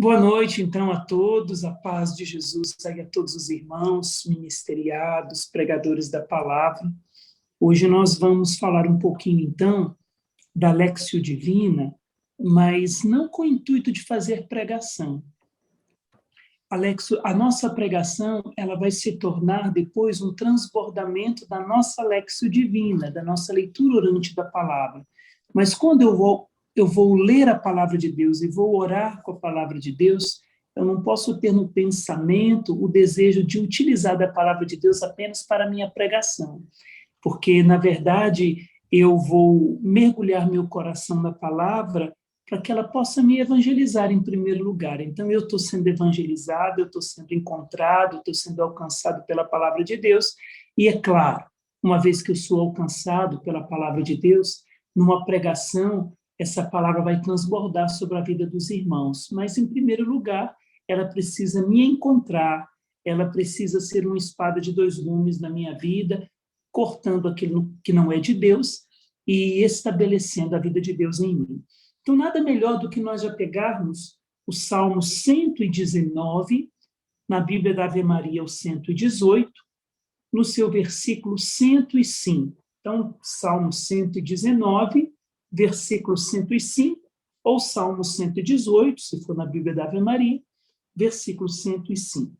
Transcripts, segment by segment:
Boa noite, então, a todos, a paz de Jesus segue a todos os irmãos, ministeriados, pregadores da palavra. Hoje nós vamos falar um pouquinho, então, da Léxio Divina, mas não com o intuito de fazer pregação. A nossa pregação ela vai se tornar depois um transbordamento da nossa Léxio Divina, da nossa leitura orante da palavra. Mas quando eu vou ler a palavra de Deus e vou orar com a palavra de Deus, eu não posso ter no pensamento o desejo de utilizar da palavra de Deus apenas para a minha pregação, porque, na verdade, eu vou mergulhar meu coração na palavra para que ela possa me evangelizar em primeiro lugar. Então, eu estou sendo evangelizado, eu estou sendo encontrado, estou sendo alcançado pela palavra de Deus, e é claro, uma vez que eu sou alcançado pela palavra de Deus, numa pregação, essa palavra vai transbordar sobre a vida dos irmãos. Mas, em primeiro lugar, ela precisa me encontrar, ela precisa ser uma espada de dois gumes na minha vida, cortando aquilo que não é de Deus e estabelecendo a vida de Deus em mim. Então, nada melhor do que nós já pegarmos o Salmo 119, na Bíblia da Ave Maria, o 118, no seu versículo 105. Então, Salmo 119, versículo 105, ou Salmo 118, se for na Bíblia da Ave Maria, versículo 105.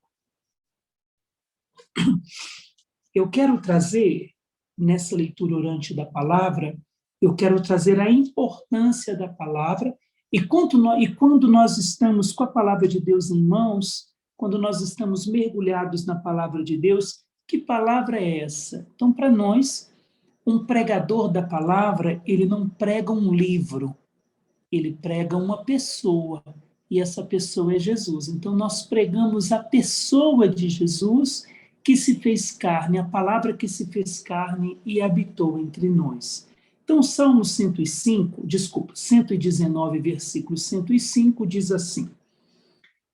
Eu quero trazer, nessa leitura orante da palavra, eu quero trazer a importância da palavra, e quando nós estamos com a palavra de Deus em mãos, quando nós estamos mergulhados na palavra de Deus, que palavra é essa? Então, para nós, um pregador da palavra, ele não prega um livro, ele prega uma pessoa, e essa pessoa é Jesus. Então, nós pregamos a pessoa de Jesus, que se fez carne, a palavra que se fez carne e habitou entre nós. Então, Salmo 119, versículo 105, diz assim: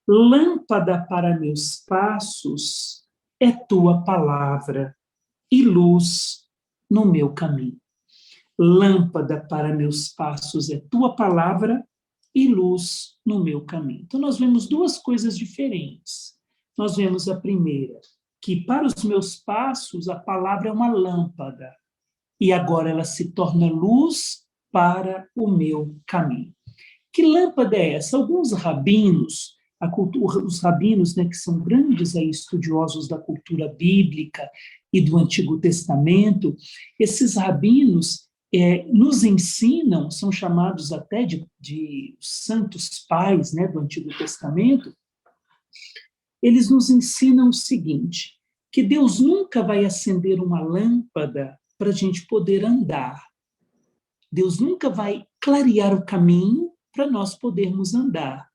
Lâmpada para meus passos é tua palavra e luz no meu caminho. Lâmpada para meus passos é tua palavra e luz no meu caminho. Então, nós vemos duas coisas diferentes. Nós vemos a primeira, que para os meus passos a palavra é uma lâmpada, e agora ela se torna luz para o meu caminho. Que lâmpada é essa? Alguns rabinos, os rabinos, né, que são grandes aí, estudiosos da cultura bíblica e do Antigo Testamento, esses rabinos nos ensinam, são chamados até de santos pais, né, do Antigo Testamento. Eles nos ensinam o seguinte, que Deus nunca vai acender uma lâmpada para a gente poder andar. Deus nunca vai clarear o caminho para nós podermos andar.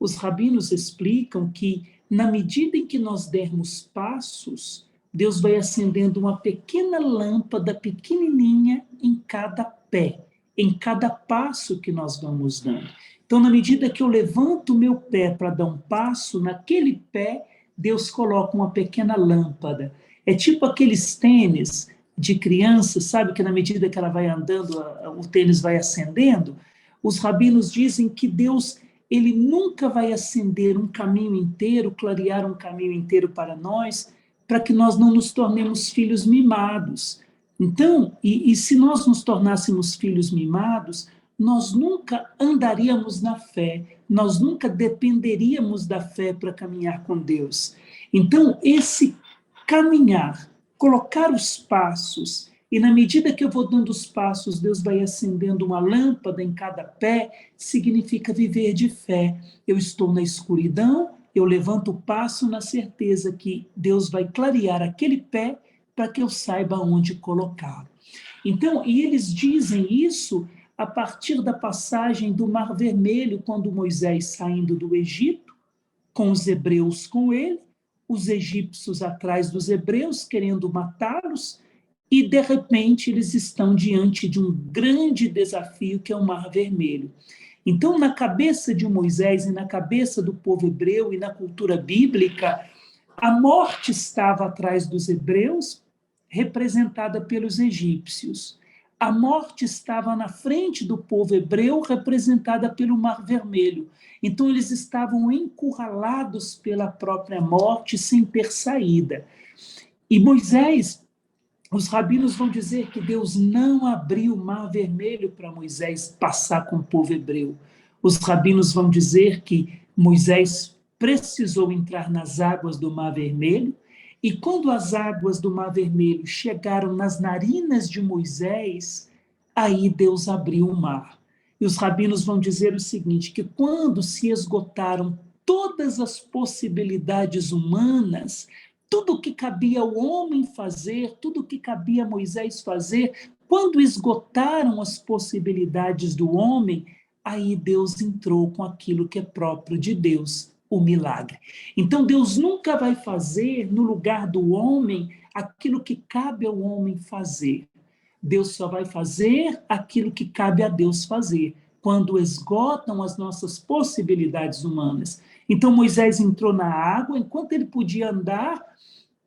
Os rabinos explicam que, na medida em que nós dermos passos, Deus vai acendendo uma pequena lâmpada pequenininha em cada pé, em cada passo que nós vamos dando. Então, na medida que eu levanto o meu pé para dar um passo, naquele pé, Deus coloca uma pequena lâmpada. É tipo aqueles tênis de criança, sabe, que na medida que ela vai andando, o tênis vai acendendo. Os rabinos dizem que Deus, ele nunca vai acender um caminho inteiro, clarear um caminho inteiro para nós, para que nós não nos tornemos filhos mimados. Então, e se nós nos tornássemos filhos mimados, nós nunca andaríamos na fé, nós nunca dependeríamos da fé para caminhar com Deus. Então, esse caminhar, colocar os passos, e na medida que eu vou dando os passos, Deus vai acendendo uma lâmpada em cada pé, significa viver de fé. Eu estou na escuridão, eu levanto o passo na certeza que Deus vai clarear aquele pé para que eu saiba onde colocá-lo. Então, e eles dizem isso a partir da passagem do Mar Vermelho, quando Moisés saindo do Egito, com os hebreus com ele, os egípcios atrás dos hebreus, querendo matá-los, e, de repente, eles estão diante de um grande desafio, que é o Mar Vermelho. Então, na cabeça de Moisés e na cabeça do povo hebreu e na cultura bíblica, a morte estava atrás dos hebreus, representada pelos egípcios. A morte estava na frente do povo hebreu, representada pelo Mar Vermelho. Então, eles estavam encurralados pela própria morte, sem ter saída. E Moisés, os rabinos vão dizer que Deus não abriu o Mar Vermelho para Moisés passar com o povo hebreu. Os rabinos vão dizer que Moisés precisou entrar nas águas do Mar Vermelho, e quando as águas do Mar Vermelho chegaram nas narinas de Moisés, aí Deus abriu o mar. E os rabinos vão dizer o seguinte, que quando se esgotaram todas as possibilidades humanas, tudo o que cabia ao homem fazer, tudo o que cabia a Moisés fazer, quando esgotaram as possibilidades do homem, aí Deus entrou com aquilo que é próprio de Deus, o milagre. Então, Deus nunca vai fazer no lugar do homem aquilo que cabe ao homem fazer. Deus só vai fazer aquilo que cabe a Deus fazer, quando esgotam as nossas possibilidades humanas. Então, Moisés entrou na água, enquanto ele podia andar,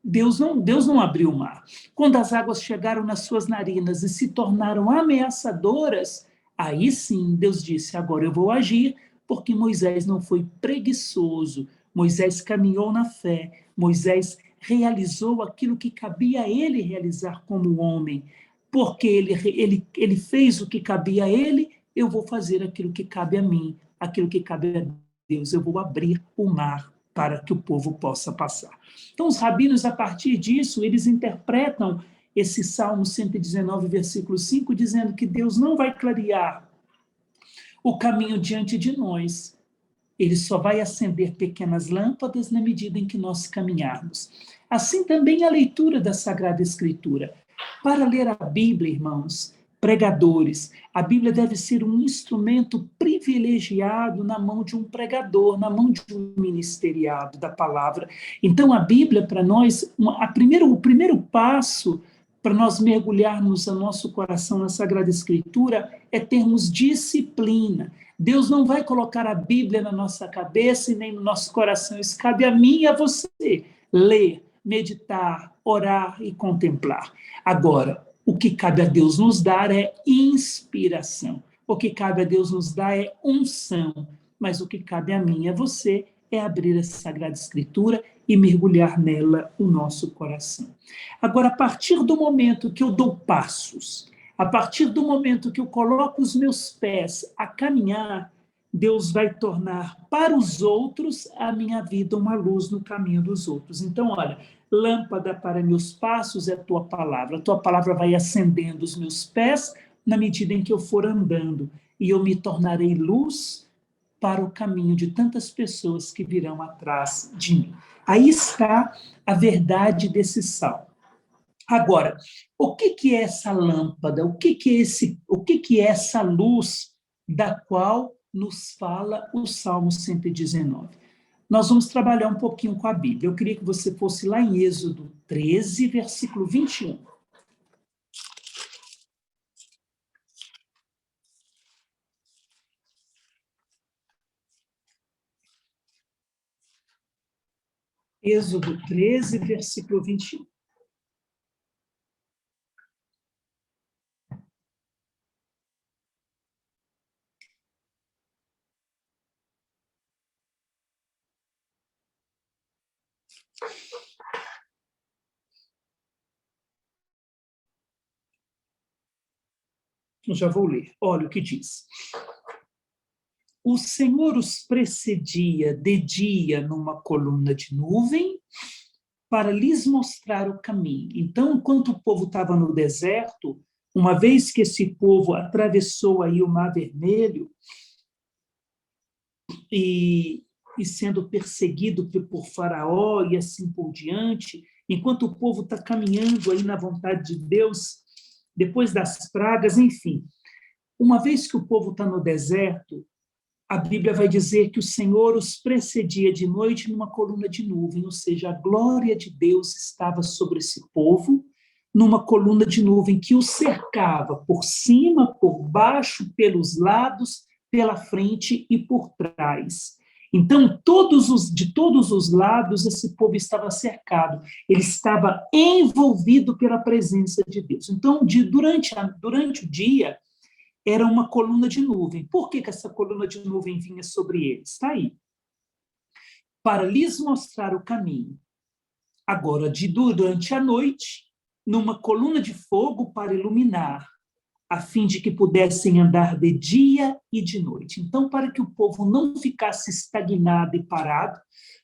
Deus não abriu o mar. Quando as águas chegaram nas suas narinas e se tornaram ameaçadoras, aí sim Deus disse, agora eu vou agir, porque Moisés não foi preguiçoso, Moisés caminhou na fé, Moisés realizou aquilo que cabia a ele realizar como homem, porque ele fez o que cabia a ele, eu vou fazer aquilo que cabe a mim, aquilo que cabe a Deus, eu vou abrir o mar para que o povo possa passar. Então, os rabinos, a partir disso, eles interpretam esse Salmo 119, versículo 5, dizendo que Deus não vai clarear o caminho diante de nós, ele só vai acender pequenas lâmpadas na medida em que nós caminharmos. Assim também a leitura da Sagrada Escritura. Para ler a Bíblia, irmãos, pregadores, a Bíblia deve ser um instrumento privilegiado na mão de um pregador, na mão de um ministeriado da palavra. Então, a Bíblia, para nós, o primeiro passo para nós mergulharmos o nosso coração na Sagrada Escritura é termos disciplina. Deus não vai colocar a Bíblia na nossa cabeça e nem no nosso coração. Isso cabe a mim e a você. Ler, meditar, orar e contemplar. Agora, o que cabe a Deus nos dar é inspiração. O que cabe a Deus nos dar é unção. Mas o que cabe a mim e a você é abrir a Sagrada Escritura e mergulhar nela o nosso coração. Agora, a partir do momento que eu dou passos, a partir do momento que eu coloco os meus pés a caminhar, Deus vai tornar para os outros a minha vida uma luz no caminho dos outros. Então, olha, lâmpada para meus passos é a tua palavra vai acendendo os meus pés na medida em que eu for andando, e eu me tornarei luz para o caminho de tantas pessoas que virão atrás de mim. Aí está a verdade desse salmo. Agora, o que é essa lâmpada? O que é essa luz da qual nos fala o Salmo 119? Nós vamos trabalhar um pouquinho com a Bíblia. Eu queria que você fosse lá em Êxodo 13, versículo 21. Êxodo 13, versículo 21. Eu já vou ler. Olha o que diz. O Senhor os precedia de dia numa coluna de nuvem para lhes mostrar o caminho. Então, enquanto o povo estava no deserto, uma vez que esse povo atravessou aí o Mar Vermelho e sendo perseguido por Faraó e assim por diante, enquanto o povo está caminhando aí na vontade de Deus, depois das pragas, enfim, uma vez que o povo está no deserto, a Bíblia vai dizer que o Senhor os precedia de noite numa coluna de nuvem, ou seja, a glória de Deus estava sobre esse povo, numa coluna de nuvem que o cercava por cima, por baixo, pelos lados, pela frente e por trás. Então, de todos os lados, esse povo estava cercado, ele estava envolvido pela presença de Deus. Então, durante o dia, era uma coluna de nuvem. Por que essa coluna de nuvem vinha sobre eles? Está aí. Para lhes mostrar o caminho. Agora, durante a noite, numa coluna de fogo para iluminar, a fim de que pudessem andar de dia e de noite. Então, para que o povo não ficasse estagnado e parado,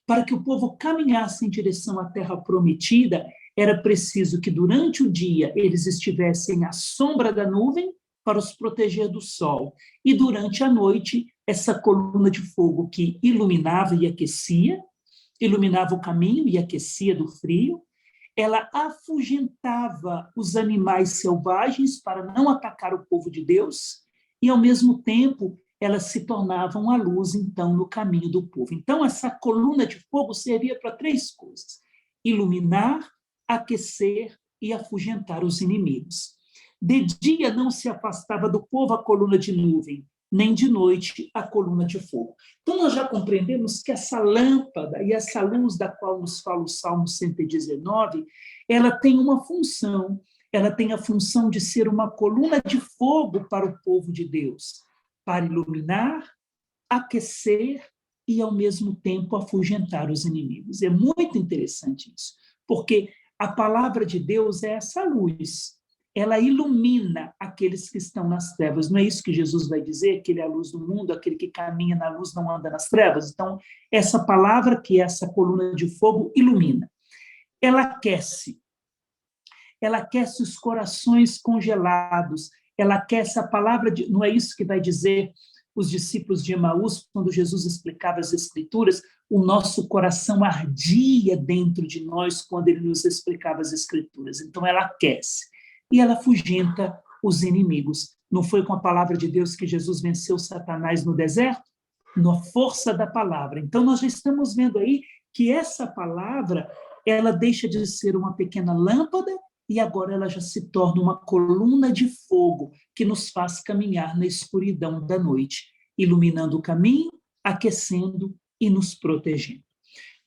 para que o povo caminhasse em direção à terra prometida, era preciso que durante o dia eles estivessem à sombra da nuvem para os proteger do sol, e durante a noite, essa coluna de fogo que iluminava e aquecia, iluminava o caminho e aquecia do frio, ela afugentava os animais selvagens para não atacar o povo de Deus, e, ao mesmo tempo, elas se tornavam a luz, então, no caminho do povo. Então, essa coluna de fogo servia para três coisas: iluminar, aquecer e afugentar os inimigos. De dia não se afastava do povo a coluna de nuvem, nem de noite a coluna de fogo. Então, nós já compreendemos que essa lâmpada e essa luz da qual nos fala o Salmo 119, ela tem uma função, ela tem a função de ser uma coluna de fogo para o povo de Deus, para iluminar, aquecer e, ao mesmo tempo, afugentar os inimigos. É muito interessante isso, porque a palavra de Deus é essa luz. Ela ilumina aqueles que estão nas trevas. Não é isso que Jesus vai dizer? Que ele é a luz do mundo, aquele que caminha na luz não anda nas trevas? Então, essa palavra, que é essa coluna de fogo, ilumina. Ela aquece os corações congelados, ela aquece a palavra, não é isso que vai dizer os discípulos de Emaús, quando Jesus explicava as Escrituras, o nosso coração ardia dentro de nós quando ele nos explicava as Escrituras. Então, ela aquece. E ela afugenta os inimigos. Não foi com a palavra de Deus que Jesus venceu Satanás no deserto? Na força da palavra. Então, nós já estamos vendo aí que essa palavra, ela deixa de ser uma pequena lâmpada e agora ela já se torna uma coluna de fogo que nos faz caminhar na escuridão da noite, iluminando o caminho, aquecendo e nos protegendo.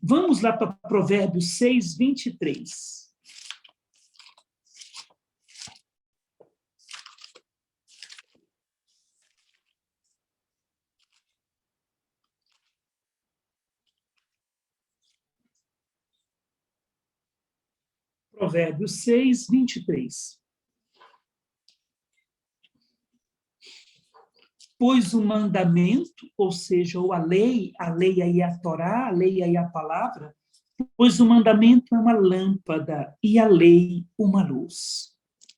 Vamos lá para Provérbios 6, 23. Provérbios 6, 23. Pois o mandamento, ou seja, ou a lei aí é a Torá, a lei aí é a palavra, pois o mandamento é uma lâmpada e a lei uma luz.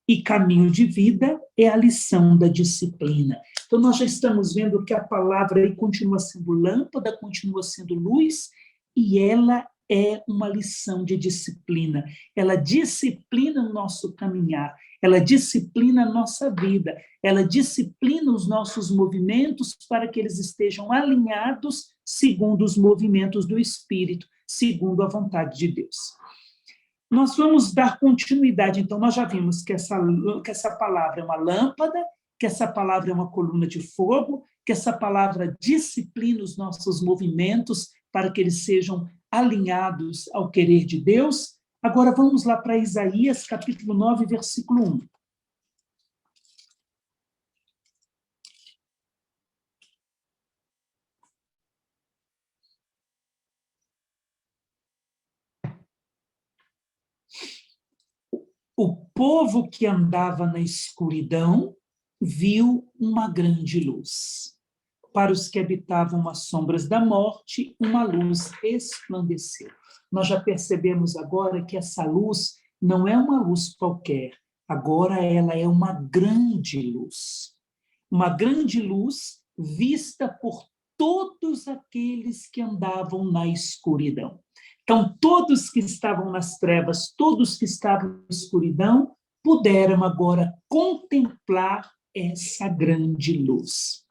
E caminho de vida é a lição da disciplina. Então, nós já estamos vendo que a palavra aí continua sendo lâmpada, continua sendo luz, e ela é uma lição de disciplina. Ela disciplina o nosso caminhar, ela disciplina a nossa vida, ela disciplina os nossos movimentos para que eles estejam alinhados segundo os movimentos do Espírito, segundo a vontade de Deus. Nós vamos dar continuidade, então, nós já vimos que essa palavra é uma lâmpada, que essa palavra é uma coluna de fogo, que essa palavra disciplina os nossos movimentos para que eles sejam alinhados ao querer de Deus. Agora vamos lá para Isaías, capítulo 9, versículo 1. O povo que andava na escuridão viu uma grande luz. Para os que habitavam as sombras da morte, uma luz resplandeceu. Nós já percebemos agora que essa luz não é uma luz qualquer, agora ela é uma grande luz. Uma grande luz vista por todos aqueles que andavam na escuridão. Então, todos que estavam nas trevas, todos que estavam na escuridão, puderam agora contemplar essa grande luz.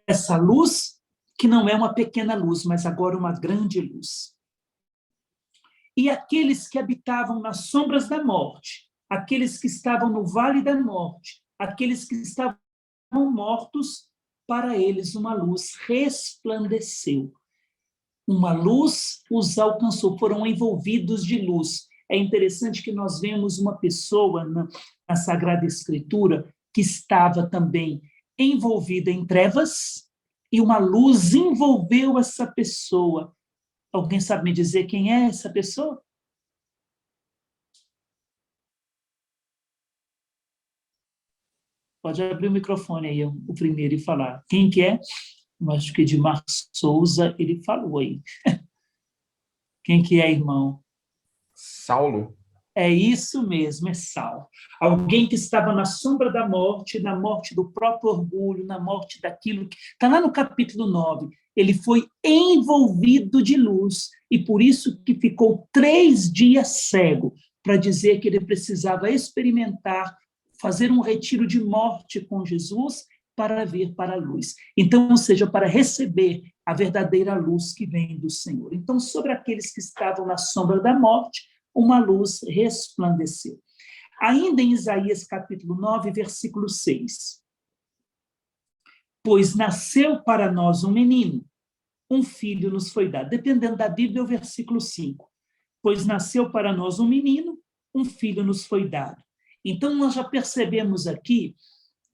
Essa luz, que não é uma pequena luz, mas agora uma grande luz. E aqueles que habitavam nas sombras da morte, aqueles que estavam no vale da morte, aqueles que estavam mortos, para eles uma luz resplandeceu. Uma luz os alcançou, foram envolvidos de luz. É interessante que nós vemos uma pessoa na Sagrada Escritura que estava também envolvida em trevas e uma luz envolveu essa pessoa. Alguém sabe me dizer quem é essa pessoa? Pode abrir o microfone aí, o primeiro, e falar. Quem que é? Eu acho que Edmar Souza, ele falou aí. Quem que é, irmão? Saulo. É isso mesmo, é Saulo. Alguém que estava na sombra da morte, na morte do próprio orgulho, na morte daquilo que... Está lá no capítulo 9. Ele foi envolvido de luz e por isso que ficou 3 dias cego, para dizer que ele precisava experimentar, fazer um retiro de morte com Jesus para vir para a luz. Então, ou seja, para receber a verdadeira luz que vem do Senhor. Então, sobre aqueles que estavam na sombra da morte, uma luz resplandeceu. Ainda em Isaías capítulo 9, versículo 6. Pois nasceu para nós um menino, um filho nos foi dado. Dependendo da Bíblia, é o versículo 5. Pois nasceu para nós um menino, um filho nos foi dado. Então, nós já percebemos aqui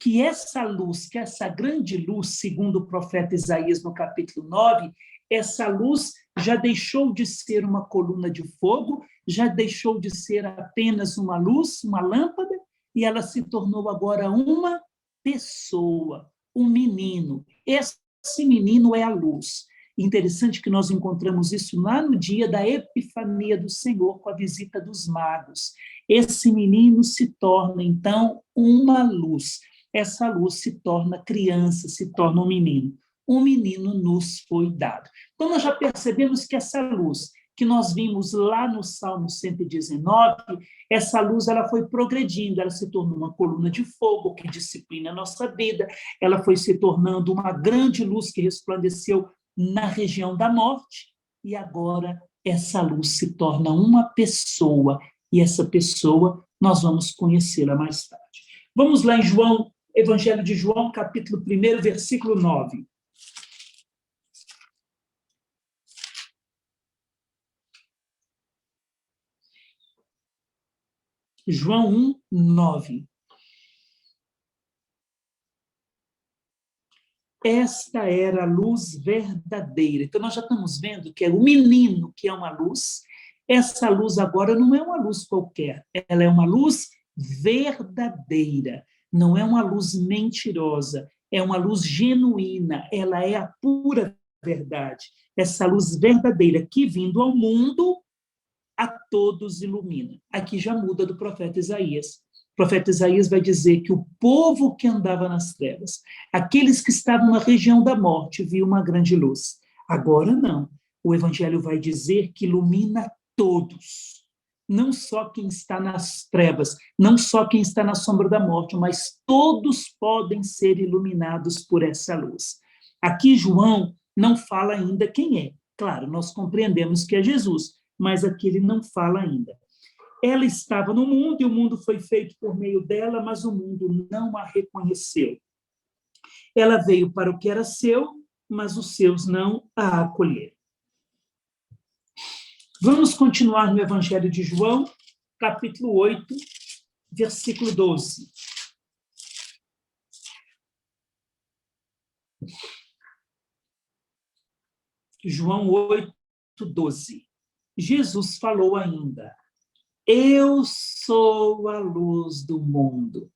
que essa luz, que essa grande luz, segundo o profeta Isaías no capítulo 9, essa luz já deixou de ser uma coluna de fogo, já deixou de ser apenas uma luz, uma lâmpada, e ela se tornou agora uma pessoa, um menino. Esse menino é a luz. Interessante que nós encontramos isso lá no dia da Epifania do Senhor, com a visita dos magos. Esse menino se torna, então, uma luz. Essa luz se torna criança, se torna um menino. Um menino nos foi dado. Então, nós já percebemos que essa luz que nós vimos lá no Salmo 119, essa luz ela foi progredindo, ela se tornou uma coluna de fogo que disciplina a nossa vida, ela foi se tornando uma grande luz que resplandeceu na região da morte, e agora essa luz se torna uma pessoa, e essa pessoa nós vamos conhecê-la mais tarde. Vamos lá em João, Evangelho de João, capítulo 1, versículo 9. João 1, 9. Esta era a luz verdadeira. Então, nós já estamos vendo que é o menino que é uma luz. Essa luz agora não é uma luz qualquer, ela é uma luz verdadeira. Não é uma luz mentirosa, é uma luz genuína, ela é a pura verdade. Essa luz verdadeira que, vindo ao mundo, a todos ilumina. Aqui já muda do profeta Isaías. O profeta Isaías vai dizer que o povo que andava nas trevas, aqueles que estavam na região da morte, viu uma grande luz. Agora não. O evangelho vai dizer que ilumina todos. Não só quem está nas trevas, não só quem está na sombra da morte, mas todos podem ser iluminados por essa luz. Aqui João não fala ainda quem é. Claro, nós compreendemos que é Jesus, mas aqui ele não fala ainda. Ela estava no mundo e o mundo foi feito por meio dela, mas o mundo não a reconheceu. Ela veio para o que era seu, mas os seus não a acolheram. Vamos continuar no Evangelho de João, capítulo 8, versículo 12. João 8, 12. Jesus falou ainda: eu sou a luz do mundo.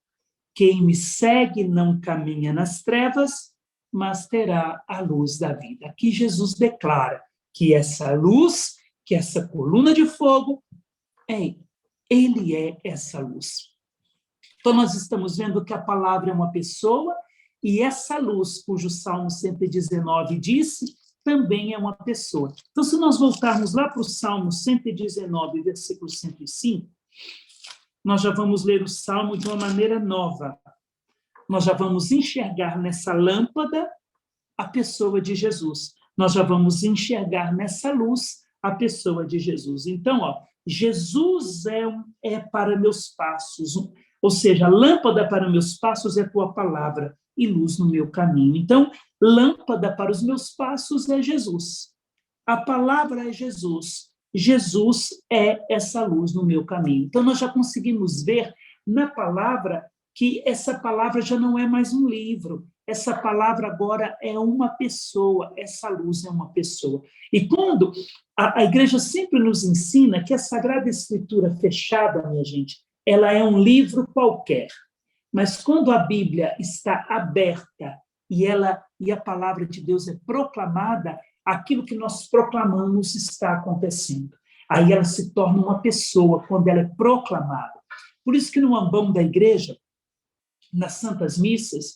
Quem me segue não caminha nas trevas, mas terá a luz da vida. Aqui Jesus declara que essa luz, que essa coluna de fogo, ele é essa luz. Então, nós estamos vendo que a palavra é uma pessoa, e essa luz, cujo Salmo 119 disse, também é uma pessoa. Então, se nós voltarmos lá para o Salmo 119, versículo 105, nós já vamos ler o Salmo de uma maneira nova. Nós já vamos enxergar nessa lâmpada a pessoa de Jesus. Nós já vamos enxergar nessa luz a pessoa de Jesus. Então, Jesus é para meus passos, ou seja, a lâmpada para meus passos é a tua palavra, e luz no meu caminho. Então, lâmpada para os meus passos é Jesus. A palavra é Jesus. Jesus é essa luz no meu caminho. Então, nós já conseguimos ver na palavra que essa palavra já não é mais um livro. Essa palavra agora é uma pessoa, essa luz é uma pessoa. E quando a igreja sempre nos ensina que a Sagrada Escritura fechada, minha gente, ela é um livro qualquer. Mas quando a Bíblia está aberta e a palavra de Deus é proclamada, aquilo que nós proclamamos está acontecendo. Aí ela se torna uma pessoa quando ela é proclamada. Por isso que no ambão da igreja, nas santas missas,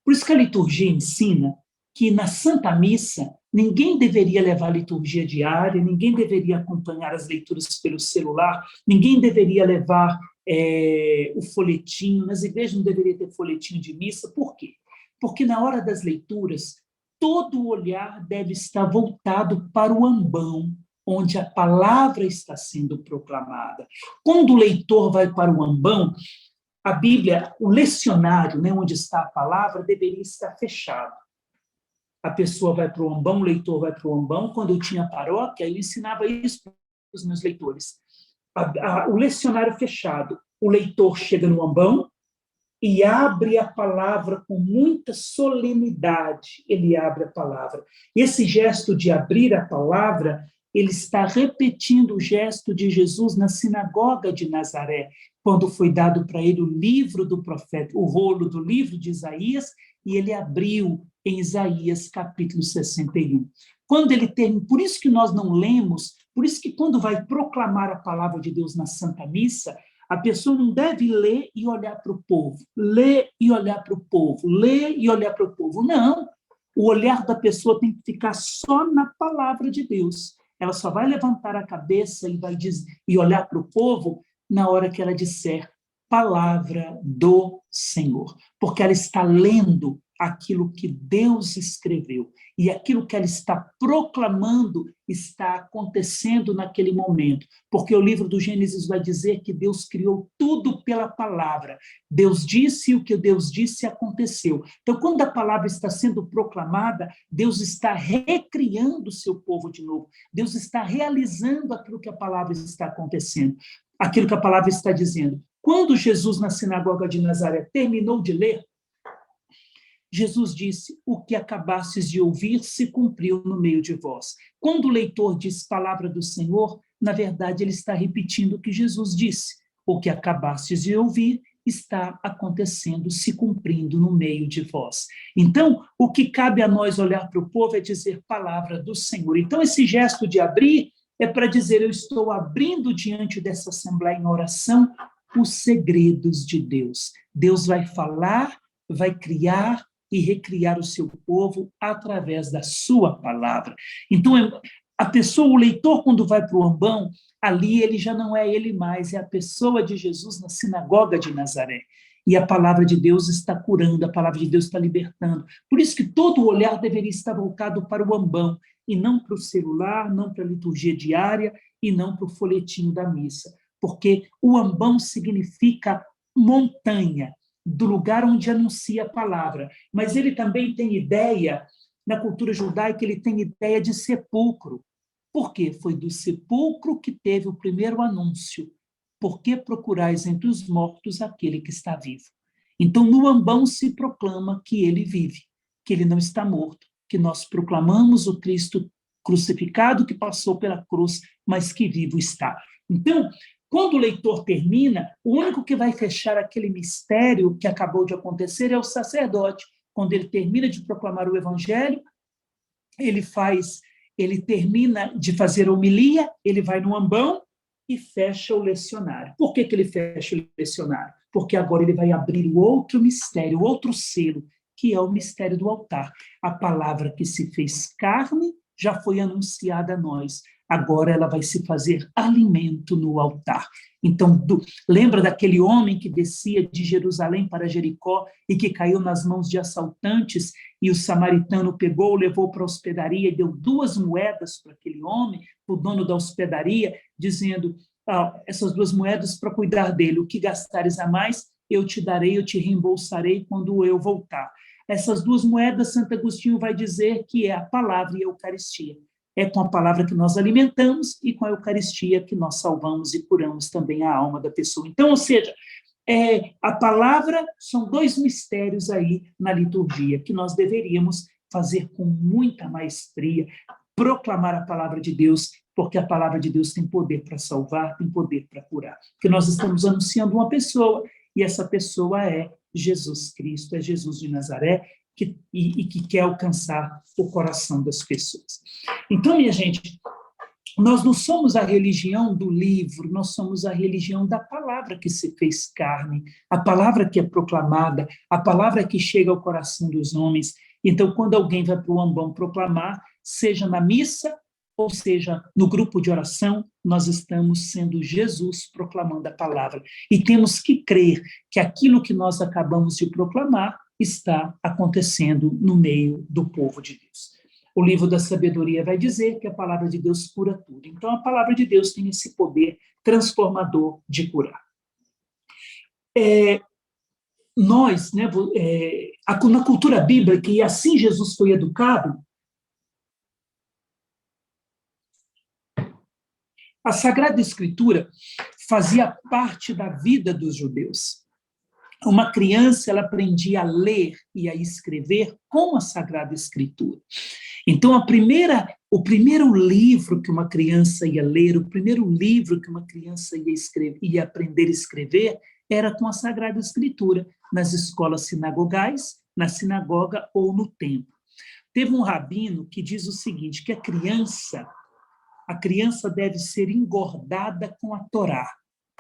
por isso que a liturgia ensina que na Santa Missa ninguém deveria levar liturgia diária, ninguém deveria acompanhar as leituras pelo celular, ninguém deveria levar o folhetinho, nas igrejas não deveria ter folhetinho de missa. Por quê? Porque na hora das leituras, todo o olhar deve estar voltado para o ambão, onde a palavra está sendo proclamada. Quando o leitor vai para o ambão, a Bíblia, o lecionário, né, onde está a palavra, deveria estar fechado. A pessoa vai para o ambão, o leitor vai para o ambão. Quando eu tinha paróquia, eu ensinava isso para os meus leitores. O lecionário fechado, o leitor chega no ambão e abre a palavra com muita solenidade. Ele abre a palavra. Esse gesto de abrir a palavra, ele está repetindo o gesto de Jesus na sinagoga de Nazaré, quando foi dado para ele o livro do profeta, o rolo do livro de Isaías, e ele abriu em Isaías capítulo 61. Quando ele termina, por isso que nós não lemos, por isso que quando vai proclamar a palavra de Deus na Santa Missa, a pessoa não deve ler e olhar para o povo, ler e olhar para o povo, ler e olhar para o povo. Não, o olhar da pessoa tem que ficar só na palavra de Deus. Ela só vai levantar a cabeça e olhar para o povo na hora que ela disser palavra do Senhor, porque ela está lendo aquilo que Deus escreveu, e aquilo que ela está proclamando está acontecendo naquele momento, porque o livro do Gênesis vai dizer que Deus criou tudo pela palavra. Deus disse, e o que Deus disse aconteceu. Então, quando a palavra está sendo proclamada, Deus está recriando o seu povo de novo. Deus está realizando aquilo que a palavra está acontecendo, aquilo que a palavra está dizendo. Quando Jesus, na sinagoga de Nazaré, terminou de ler, Jesus disse, o que acabastes de ouvir se cumpriu no meio de vós. Quando o leitor diz palavra do Senhor, na verdade ele está repetindo o que Jesus disse. O que acabastes de ouvir está acontecendo, se cumprindo no meio de vós. Então, o que cabe a nós olhar para o povo é dizer palavra do Senhor. Então, esse gesto de abrir é para dizer, eu estou abrindo diante dessa assembleia em oração os segredos de Deus. Deus vai falar, vai criar e recriar o seu povo através da sua palavra. Então, a pessoa, o leitor, quando vai para o ambão, ali ele já não é ele mais, é a pessoa de Jesus na sinagoga de Nazaré. E a palavra de Deus está curando, a palavra de Deus está libertando. Por isso que todo o olhar deveria estar voltado para o ambão, e não para o celular, não para a liturgia diária, e não para o folhetinho da missa. Porque o ambão significa montanha, do lugar onde anuncia a palavra. Mas ele também tem ideia, na cultura judaica, ele tem ideia de sepulcro. Por quê? Foi do sepulcro que teve o primeiro anúncio. Por que procurais entre os mortos aquele que está vivo? Então, no ambão se proclama que ele vive, que ele não está morto, que nós proclamamos o Cristo crucificado que passou pela cruz, mas que vivo está. Então, quando o leitor termina, o único que vai fechar aquele mistério que acabou de acontecer é o sacerdote. Quando ele termina de proclamar o evangelho, ele termina de fazer a homilia, ele vai no ambão e fecha o lecionário. Por que ele fecha o lecionário? Porque agora ele vai abrir o outro mistério, o outro selo, que é o mistério do altar. A palavra que se fez carne já foi anunciada a nós. Agora ela vai se fazer alimento no altar. Então, lembra daquele homem que descia de Jerusalém para Jericó e que caiu nas mãos de assaltantes e o samaritano pegou, levou para a hospedaria e deu 2 moedas para aquele homem, para o dono da hospedaria, dizendo, essas 2 moedas para cuidar dele, o que gastares a mais, eu te darei, eu te reembolsarei quando eu voltar. Essas duas moedas, Santo Agostinho vai dizer que é a palavra e a Eucaristia. É com a palavra que nós alimentamos e com a Eucaristia que nós salvamos e curamos também a alma da pessoa. Então, ou seja, a palavra são dois mistérios aí na liturgia que nós deveríamos fazer com muita maestria, proclamar a palavra de Deus, porque a palavra de Deus tem poder para salvar, tem poder para curar. Porque nós estamos anunciando uma pessoa, e essa pessoa é Jesus Cristo, é Jesus de Nazaré, que quer alcançar o coração das pessoas. Então, minha gente, nós não somos a religião do livro, nós somos a religião da palavra que se fez carne, a palavra que é proclamada, a palavra que chega ao coração dos homens. Então, quando alguém vai para o ambão proclamar, seja na missa, ou seja, no grupo de oração, nós estamos sendo Jesus proclamando a palavra. E temos que crer que aquilo que nós acabamos de proclamar está acontecendo no meio do povo de Deus. O livro da sabedoria vai dizer que a palavra de Deus cura tudo. Então, a palavra de Deus tem esse poder transformador de curar. Nós, né, na cultura bíblica, e assim Jesus foi educado, a Sagrada Escritura fazia parte da vida dos judeus. Uma criança, ela aprendia a ler e a escrever com a Sagrada Escritura. Então, o primeiro livro que uma criança ia ler, o primeiro livro que uma criança ia aprender a escrever, era com a Sagrada Escritura, nas escolas sinagogais, na sinagoga ou no templo. Teve um rabino que diz o seguinte, que a criança deve ser engordada com a Torá,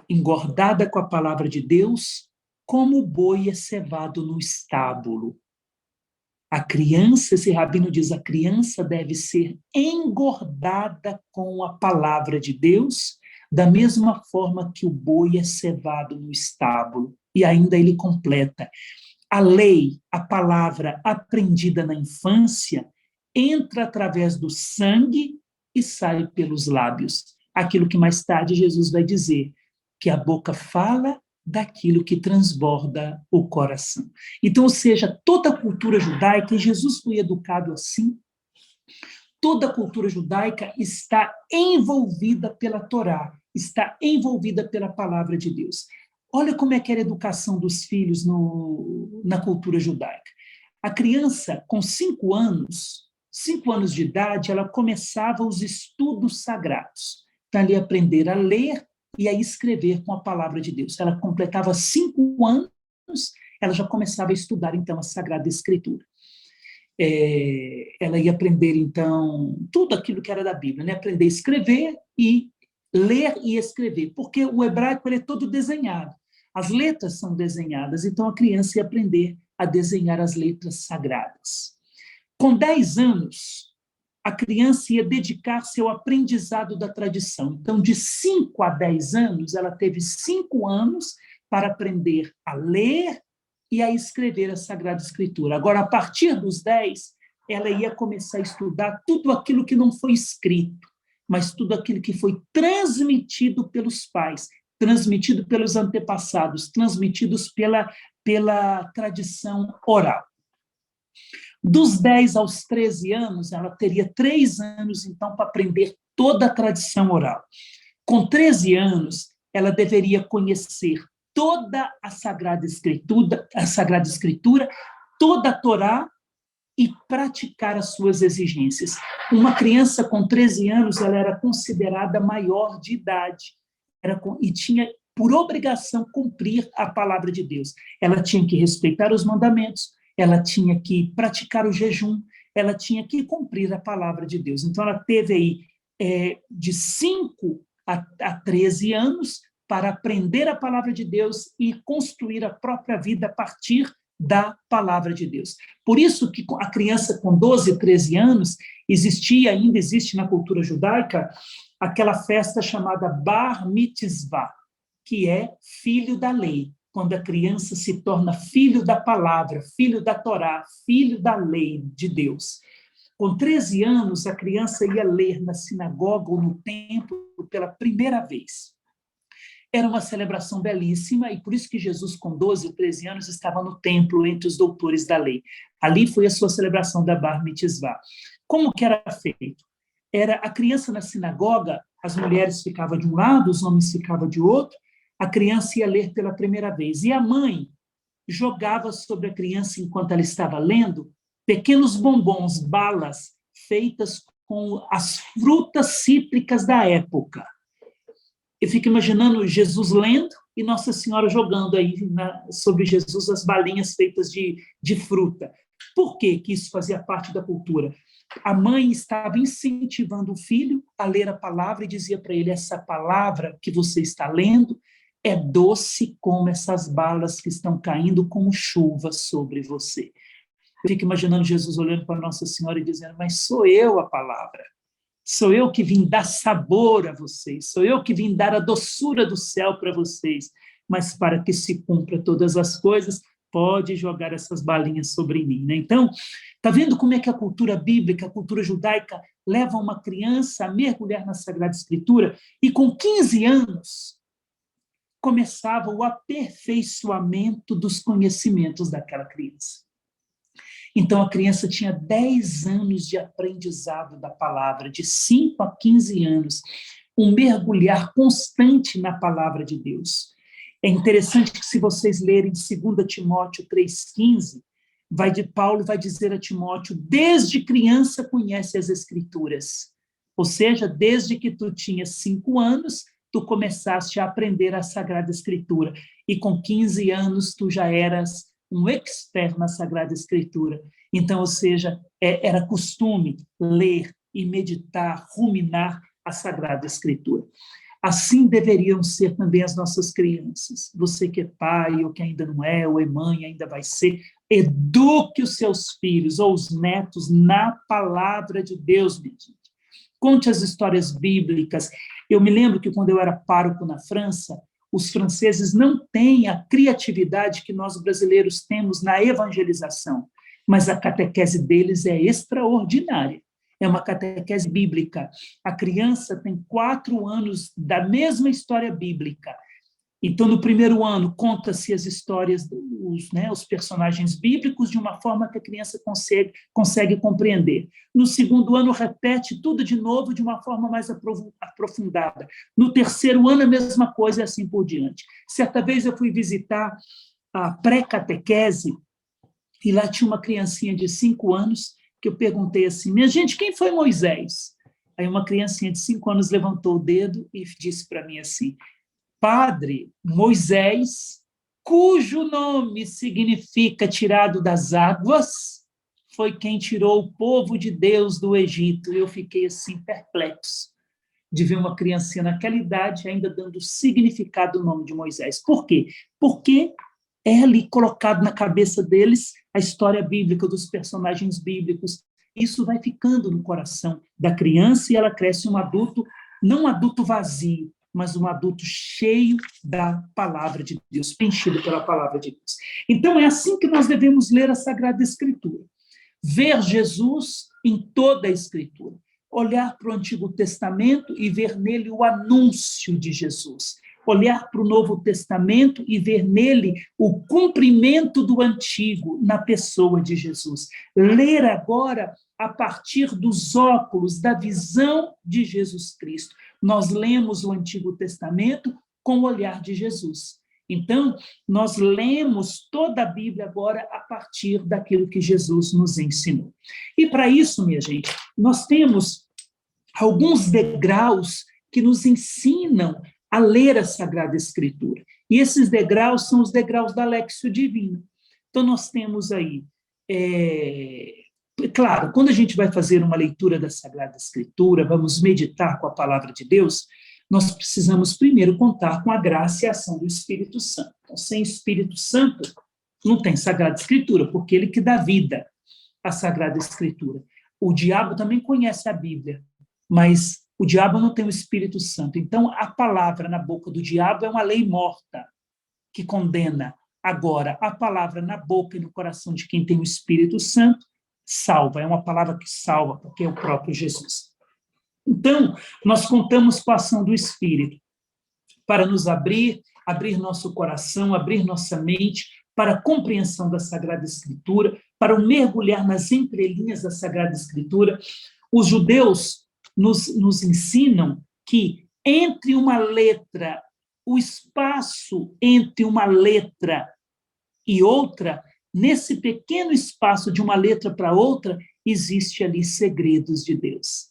engordada com a palavra de Deus, como o boi é cevado no estábulo. A criança, esse rabino diz, a criança deve ser engordada com a palavra de Deus, da mesma forma que o boi é cevado no estábulo. E ainda ele completa, a lei, a palavra aprendida na infância, entra através do sangue e sai pelos lábios. Aquilo que mais tarde Jesus vai dizer, que a boca fala daquilo que transborda o coração. Então, ou seja, toda a cultura judaica, e Jesus foi educado assim, toda a cultura judaica está envolvida pela Torá, está envolvida pela palavra de Deus. Olha como é que era a educação dos filhos na cultura judaica. A criança, com 5 anos de idade, ela começava os estudos sagrados. Então, ela ia aprender a ler e a escrever com a palavra de Deus. Ela completava 5 anos, ela já começava a estudar, então, a Sagrada Escritura. Ela ia aprender, então, tudo aquilo que era da Bíblia, né? Aprender a escrever e ler e escrever, porque o hebraico ele é todo desenhado. As letras são desenhadas, então a criança ia aprender a desenhar as letras sagradas. Com 10 anos, a criança ia dedicar-se ao aprendizado da tradição. Então, de 5 a 10 anos, ela teve 5 anos para aprender a ler e a escrever a Sagrada Escritura. Agora, a partir dos 10, ela ia começar a estudar tudo aquilo que não foi escrito, mas tudo aquilo que foi transmitido pelos pais, transmitido pelos antepassados, transmitidos pela tradição oral. Dos 10 aos 13 anos, ela teria 3 anos, então, para aprender toda a tradição oral. Com 13 anos, ela deveria conhecer toda a Sagrada Escritura, toda a Torá e praticar as suas exigências. Uma criança com 13 anos, ela era considerada maior de idade e tinha, por obrigação, cumprir a palavra de Deus. Ela tinha que respeitar os mandamentos, ela tinha que praticar o jejum, ela tinha que cumprir a palavra de Deus. Então, ela teve aí de 5 a 13 anos para aprender a palavra de Deus e construir a própria vida a partir da palavra de Deus. Por isso que a criança com 12, 13 anos, ainda existe na cultura judaica, aquela festa chamada Bar Mitzvah, que é filho da lei. Quando a criança se torna filho da palavra, filho da Torá, filho da lei de Deus. Com 13 anos, a criança ia ler na sinagoga ou no templo pela primeira vez. Era uma celebração belíssima, e por isso que Jesus, com 12, 13 anos, estava no templo entre os doutores da lei. Ali foi a sua celebração da Bar Mitzvah. Como que era feito? Era a criança na sinagoga, as mulheres ficavam de um lado, os homens ficavam de outro, a criança ia ler pela primeira vez. E a mãe jogava sobre a criança, enquanto ela estava lendo, pequenos bombons, balas, feitas com as frutas cítricas da época. Eu fico imaginando Jesus lendo e Nossa Senhora jogando aí sobre Jesus as balinhas feitas de fruta. Por que isso fazia parte da cultura? A mãe estava incentivando o filho a ler a palavra e dizia para ele: essa palavra que você está lendo é doce como essas balas que estão caindo como chuva sobre você. Eu fico imaginando Jesus olhando para Nossa Senhora e dizendo: mas sou eu a palavra. Sou eu que vim dar sabor a vocês, sou eu que vim dar a doçura do céu para vocês, mas para que se cumpra todas as coisas, pode jogar essas balinhas sobre mim. Né? Então, está vendo como é que a cultura bíblica, a cultura judaica, leva uma criança a mergulhar na Sagrada Escritura e com 15 anos começava o aperfeiçoamento dos conhecimentos daquela criança. Então, a criança tinha 10 anos de aprendizado da palavra, de 5 a 15 anos, um mergulhar constante na palavra de Deus. É interessante que, se vocês lerem 2 Timóteo 3,15, Paulo vai dizer a Timóteo: desde criança conhece as Escrituras. Ou seja, desde que tu tinhas 5 anos, tu começaste a aprender a Sagrada Escritura. E com 15 anos, tu já eras um expert na Sagrada Escritura. Então, ou seja, era costume ler e meditar, ruminar a Sagrada Escritura. Assim deveriam ser também as nossas crianças. Você que é pai, ou que ainda não é, ou é mãe, ainda vai ser, eduque os seus filhos ou os netos na palavra de Deus, minha gente. Conte as histórias bíblicas. Eu me lembro que, quando eu era pároco na França, os franceses não têm a criatividade que nós brasileiros temos na evangelização, mas a catequese deles é extraordinária. É uma catequese bíblica. A criança tem 4 anos da mesma história bíblica. Então, no primeiro ano, conta-se as histórias, os personagens bíblicos de uma forma que a criança consegue compreender. No segundo ano, repete tudo de novo de uma forma mais aprofundada. No terceiro ano, a mesma coisa e assim por diante. Certa vez eu fui visitar a pré-catequese e lá tinha uma criancinha de 5 anos que eu perguntei assim: minha gente, quem foi Moisés? Aí uma criancinha de 5 anos levantou o dedo e disse para mim assim: Padre, Moisés, cujo nome significa tirado das águas, foi quem tirou o povo de Deus do Egito. Eu fiquei assim perplexo de ver uma criancinha naquela idade ainda dando significado ao nome de Moisés. Por quê? Porque é ali colocado na cabeça deles a história bíblica dos personagens bíblicos. Isso vai ficando no coração da criança e ela cresce um adulto, não um adulto vazio, mas um adulto cheio da palavra de Deus, preenchido pela palavra de Deus. Então, é assim que nós devemos ler a Sagrada Escritura. Ver Jesus em toda a Escritura. Olhar para o Antigo Testamento e ver nele o anúncio de Jesus. Olhar para o Novo Testamento e ver nele o cumprimento do Antigo na pessoa de Jesus. Ler agora a partir dos óculos da visão de Jesus Cristo. Nós lemos o Antigo Testamento com o olhar de Jesus. Então, nós lemos toda a Bíblia agora a partir daquilo que Jesus nos ensinou. E para isso, minha gente, nós temos alguns degraus que nos ensinam a ler a Sagrada Escritura. E esses degraus são os degraus da Léxio Divina. Então, nós temos aí... Claro, quando a gente vai fazer uma leitura da Sagrada Escritura, vamos meditar com a palavra de Deus, nós precisamos primeiro contar com a graça e a ação do Espírito Santo. Então, sem Espírito Santo, não tem Sagrada Escritura, porque ele que dá vida à Sagrada Escritura. O diabo também conhece a Bíblia, mas o diabo não tem o Espírito Santo. Então, a palavra na boca do diabo é uma lei morta, que condena. Agora, a palavra na boca e no coração de quem tem o Espírito Santo salva, é uma palavra que salva, porque é o próprio Jesus. Então, nós contamos com a ação do Espírito para nos abrir nosso coração, abrir nossa mente para a compreensão da Sagrada Escritura, para mergulhar nas entrelinhas da Sagrada Escritura. Os judeus nos ensinam que entre uma letra, o espaço entre uma letra e outra, nesse pequeno espaço de uma letra para outra, existe ali segredos de Deus.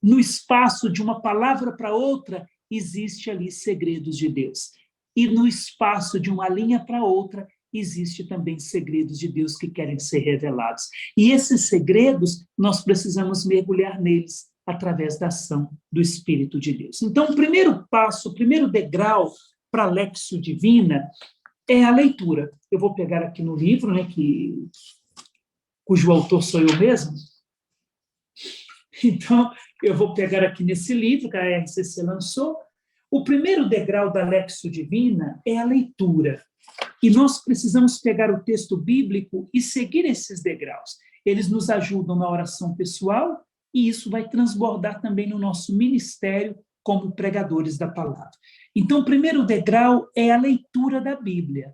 No espaço de uma palavra para outra, existe ali segredos de Deus. E no espaço de uma linha para outra, existe também segredos de Deus que querem ser revelados. E esses segredos, nós precisamos mergulhar neles através da ação do Espírito de Deus. Então, o primeiro passo, o primeiro degrau para a Lexio Divina é a leitura. Eu vou pegar aqui no livro, né, cujo autor sou eu mesmo. Então, eu vou pegar aqui nesse livro que a RCC lançou. O primeiro degrau da Lexio Divina é a leitura. E nós precisamos pegar o texto bíblico e seguir esses degraus. Eles nos ajudam na oração pessoal e isso vai transbordar também no nosso ministério como pregadores da palavra. Então, o primeiro degrau é a leitura da Bíblia.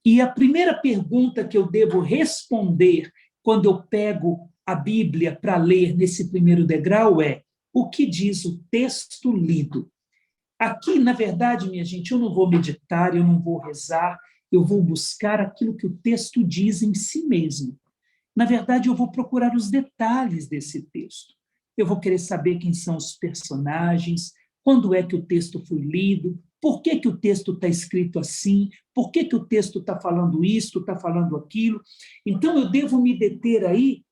E a primeira pergunta que eu devo responder quando eu pego a Bíblia para ler nesse primeiro degrau é: o que diz o texto lido? Aqui, na verdade, minha gente, eu não vou meditar, eu não vou rezar, eu vou buscar aquilo que o texto diz em si mesmo. Na verdade, eu vou procurar os detalhes desse texto. Eu vou querer saber quem são os personagens, quando é que o texto foi lido, por que o texto está escrito assim, por que o texto está falando isso, está falando aquilo. Então, eu devo me deter aí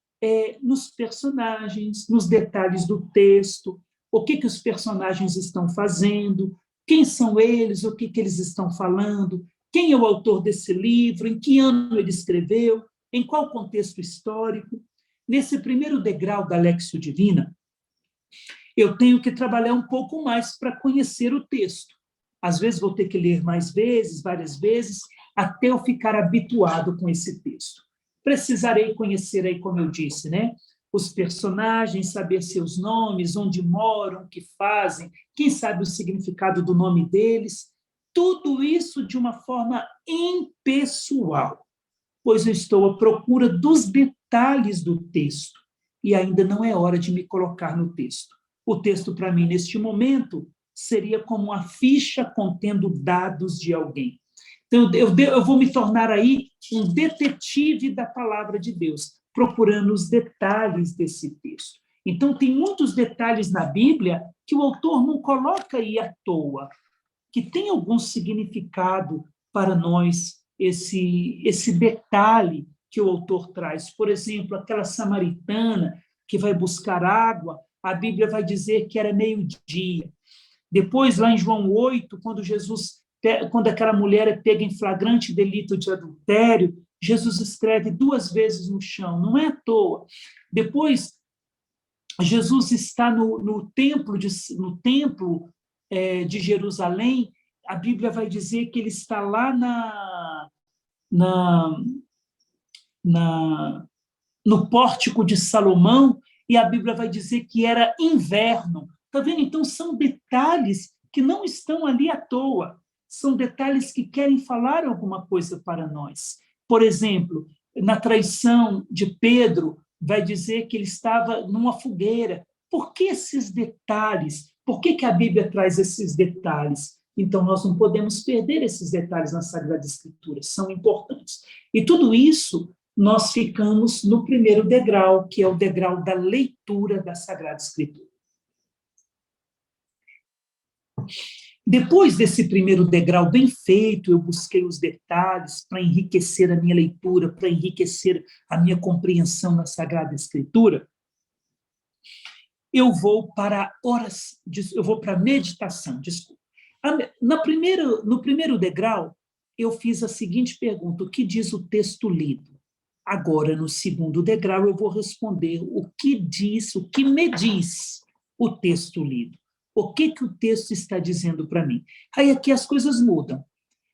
nos personagens, nos detalhes do texto, o que os personagens estão fazendo, quem são eles, o que eles estão falando, quem é o autor desse livro, em que ano ele escreveu, em qual contexto histórico. Nesse primeiro degrau da Lexio Divina, eu tenho que trabalhar um pouco mais para conhecer o texto. Às vezes vou ter que ler mais vezes, várias vezes, até eu ficar habituado com esse texto. Precisarei conhecer aí, como eu disse, né? Os personagens, saber seus nomes, onde moram, o que fazem, quem sabe o significado do nome deles. Tudo isso de uma forma impessoal, pois eu estou à procura dos detalhes do texto e ainda não é hora de me colocar no texto. O texto, para mim, neste momento, seria como uma ficha contendo dados de alguém. Então, eu vou me tornar aí um detetive da palavra de Deus, procurando os detalhes desse texto. Então, tem muitos detalhes na Bíblia que o autor não coloca aí à toa, que tem algum significado para nós, esse detalhe que o autor traz. Por exemplo, aquela samaritana que vai buscar água, a Bíblia vai dizer que era meio-dia. Depois, lá em João 8, quando aquela mulher é pega em flagrante delito de adultério, Jesus escreve 2 vezes no chão, não é à toa. Depois, Jesus está no templo de Jerusalém, a Bíblia vai dizer que ele está lá no pórtico de Salomão, e a Bíblia vai dizer que era inverno. Está vendo? Então, são detalhes que não estão ali à toa, são detalhes que querem falar alguma coisa para nós. Por exemplo, na traição de Pedro, vai dizer que ele estava numa fogueira. Por que esses detalhes? Por que a Bíblia traz esses detalhes? Então, nós não podemos perder esses detalhes na Sagrada Escritura, são importantes. E tudo isso, nós ficamos no primeiro degrau, que é o degrau da leitura da Sagrada Escritura. Depois desse primeiro degrau bem feito, eu busquei os detalhes para enriquecer a minha leitura, para enriquecer a minha compreensão na Sagrada Escritura. Eu vou para a meditação, desculpa. No primeiro degrau, eu fiz a seguinte pergunta: o que diz o texto lido? Agora, no segundo degrau, eu vou responder o que me diz o texto lido. O que o texto está dizendo para mim? Aí aqui as coisas mudam.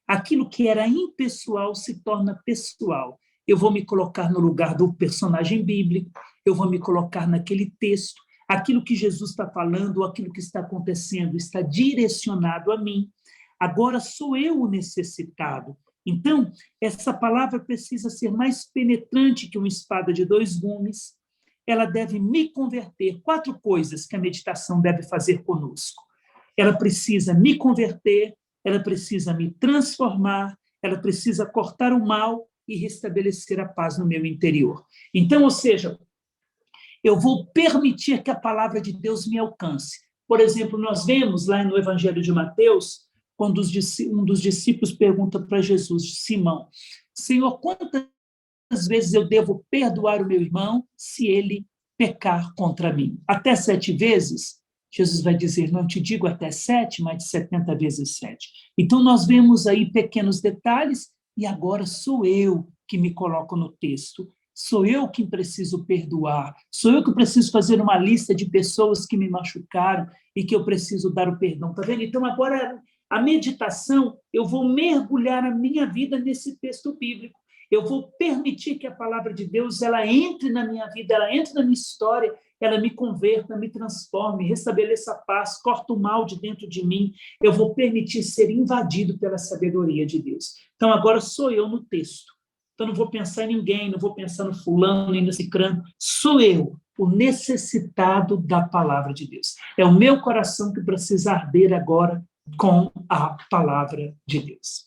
Aquilo que era impessoal se torna pessoal. Eu vou me colocar no lugar do personagem bíblico, eu vou me colocar naquele texto. Aquilo que Jesus está falando, aquilo que está acontecendo, está direcionado a mim. Agora sou eu o necessitado. Então, essa palavra precisa ser mais penetrante que uma espada de dois gumes. Ela deve me converter. 4 coisas que a meditação deve fazer conosco. Ela precisa me converter, ela precisa me transformar, ela precisa cortar o mal e restabelecer a paz no meu interior. Então, ou seja, eu vou permitir que a palavra de Deus me alcance. Por exemplo, nós vemos lá no Evangelho de Mateus, quando um dos discípulos pergunta para Jesus, Simão, Senhor, quantas vezes eu devo perdoar o meu irmão se ele pecar contra mim? Até 7 vezes? Jesus vai dizer, não te digo até 7, mas de 70 vezes 7. Então, nós vemos aí pequenos detalhes, e agora sou eu que me coloco no texto. Sou eu que preciso perdoar. Sou eu que preciso fazer uma lista de pessoas que me machucaram e que eu preciso dar o perdão. Tá vendo? Então, agora, a meditação, eu vou mergulhar a minha vida nesse texto bíblico. Eu vou permitir que a palavra de Deus ela entre na minha vida, ela entre na minha história, ela me converta, me transforme, restabeleça a paz, corta o mal de dentro de mim. Eu vou permitir ser invadido pela sabedoria de Deus. Então, agora sou eu no texto. Então, não vou pensar em ninguém, não vou pensar no fulano, nem no cicrano. Sou eu, o necessitado da palavra de Deus. É o meu coração que precisa arder agora com a palavra de Deus.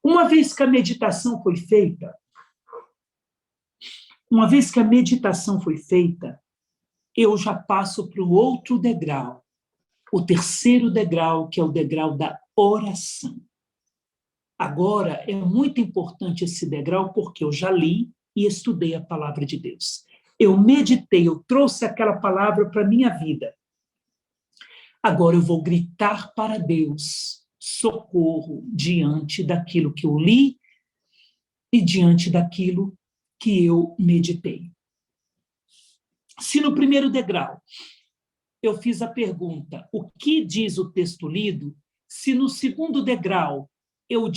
Uma vez que a meditação foi feita, eu já passo para o outro degrau, o terceiro degrau, que é o degrau da oração. Agora, é muito importante esse degrau, porque eu já li e estudei a palavra de Deus. Eu meditei, eu trouxe aquela palavra para a minha vida. Agora eu vou gritar para Deus socorro diante daquilo que eu li e diante daquilo que eu meditei. Se no primeiro degrau eu fiz a pergunta, o que diz o texto lido? Se no segundo degrau eu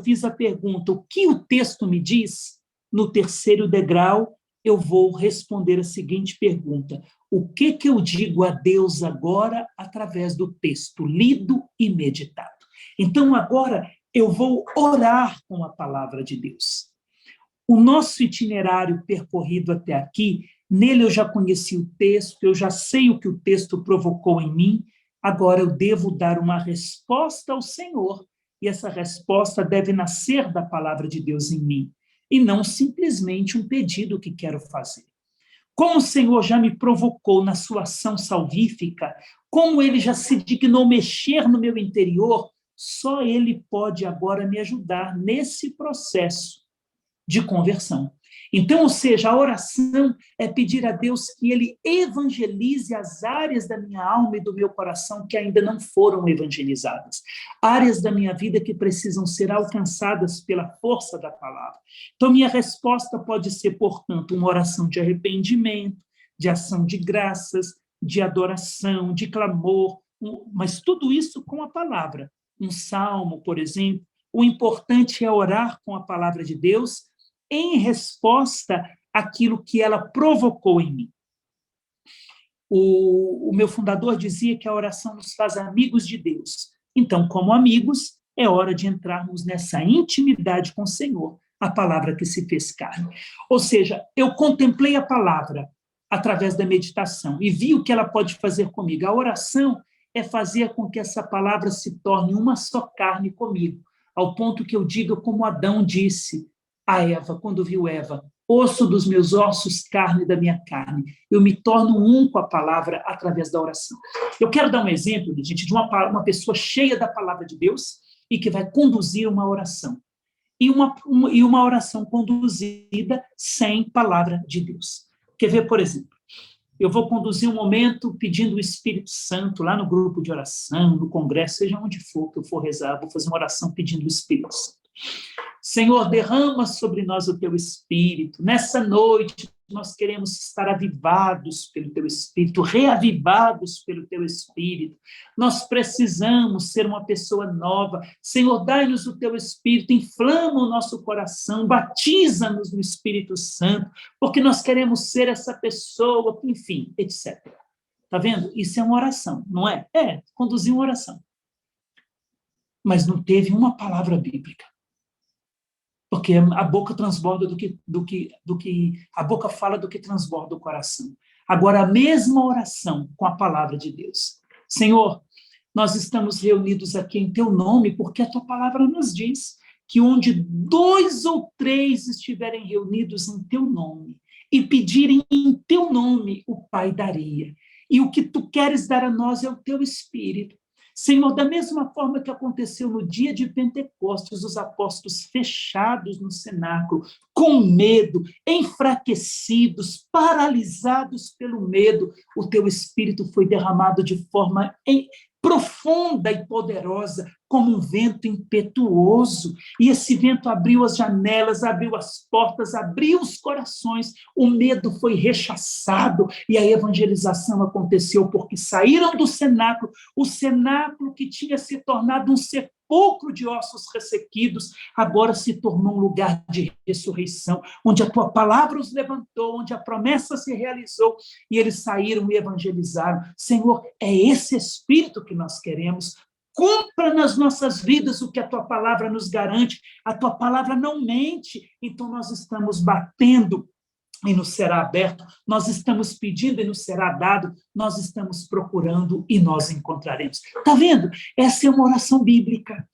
fiz a pergunta, o que o texto me diz? No terceiro degrau eu vou responder a seguinte pergunta, o que eu digo a Deus agora através do texto lido e meditado? Então agora eu vou orar com a palavra de Deus. O nosso itinerário percorrido até aqui, nele eu já conheci o texto, eu já sei o que o texto provocou em mim, agora eu devo dar uma resposta ao Senhor, e essa resposta deve nascer da palavra de Deus em mim, e não simplesmente um pedido que quero fazer. Como o Senhor já me provocou na sua ação salvífica, como ele já se dignou mexer no meu interior, só ele pode agora me ajudar nesse processo de conversão. Então, ou seja, a oração é pedir a Deus que ele evangelize as áreas da minha alma e do meu coração que ainda não foram evangelizadas. Áreas da minha vida que precisam ser alcançadas pela força da palavra. Então, minha resposta pode ser, portanto, uma oração de arrependimento, de ação de graças, de adoração, de clamor, mas tudo isso com a palavra. Um salmo, por exemplo. O importante é orar com a palavra de Deus em resposta àquilo que ela provocou em mim. O meu fundador dizia que a oração nos faz amigos de Deus. Então, como amigos, é hora de entrarmos nessa intimidade com o Senhor, a palavra que se fez carne. Ou seja, eu contemplei a palavra através da meditação e vi o que ela pode fazer comigo. A oração é fazer com que essa palavra se torne uma só carne comigo, ao ponto que eu diga como Adão disse a Eva, quando viu Eva, osso dos meus ossos, carne da minha carne. Eu me torno um com a palavra através da oração. Eu quero dar um exemplo, gente, de uma pessoa cheia da palavra de Deus e que vai conduzir uma oração. E uma oração conduzida sem palavra de Deus. Quer ver, por exemplo, eu vou conduzir um momento pedindo o Espírito Santo lá no grupo de oração, no congresso, seja onde for que eu for rezar, vou fazer uma oração pedindo o Espírito Santo. Senhor, derrama sobre nós o teu Espírito. Nessa noite, nós queremos estar avivados pelo teu Espírito, reavivados pelo teu Espírito. Nós precisamos ser uma pessoa nova. Senhor, dai-nos o teu Espírito, inflama o nosso coração, batiza-nos no Espírito Santo, porque nós queremos ser essa pessoa, enfim, etc. Está vendo? Isso é uma oração, não é? É, conduzir uma oração. Mas não teve uma palavra bíblica. Porque a boca transborda a boca fala do que transborda o coração. Agora, a mesma oração com a palavra de Deus. Senhor, nós estamos reunidos aqui em teu nome, porque a tua palavra nos diz que onde 2 ou 3 estiverem reunidos em teu nome e pedirem em teu nome, o Pai daria. E o que tu queres dar a nós é o teu Espírito. Senhor, da mesma forma que aconteceu no dia de Pentecostes, os apóstolos fechados no cenáculo, com medo, enfraquecidos, paralisados pelo medo, o teu Espírito foi derramado de forma profunda e poderosa, como um vento impetuoso. E esse vento abriu as janelas, abriu as portas, abriu os corações, o medo foi rechaçado e a evangelização aconteceu, porque saíram do cenáculo, o cenáculo que tinha se tornado um sepulcro de ossos ressequidos, agora se tornou um lugar de ressurreição, onde a tua palavra os levantou, onde a promessa se realizou, e eles saíram e evangelizaram. Senhor, é esse Espírito que nós queremos. Cumpra nas nossas vidas o que a tua palavra nos garante. A tua palavra não mente. Então, nós estamos batendo e nos será aberto. Nós estamos pedindo e nos será dado. Nós estamos procurando e nós encontraremos. Está vendo? Essa é uma oração bíblica.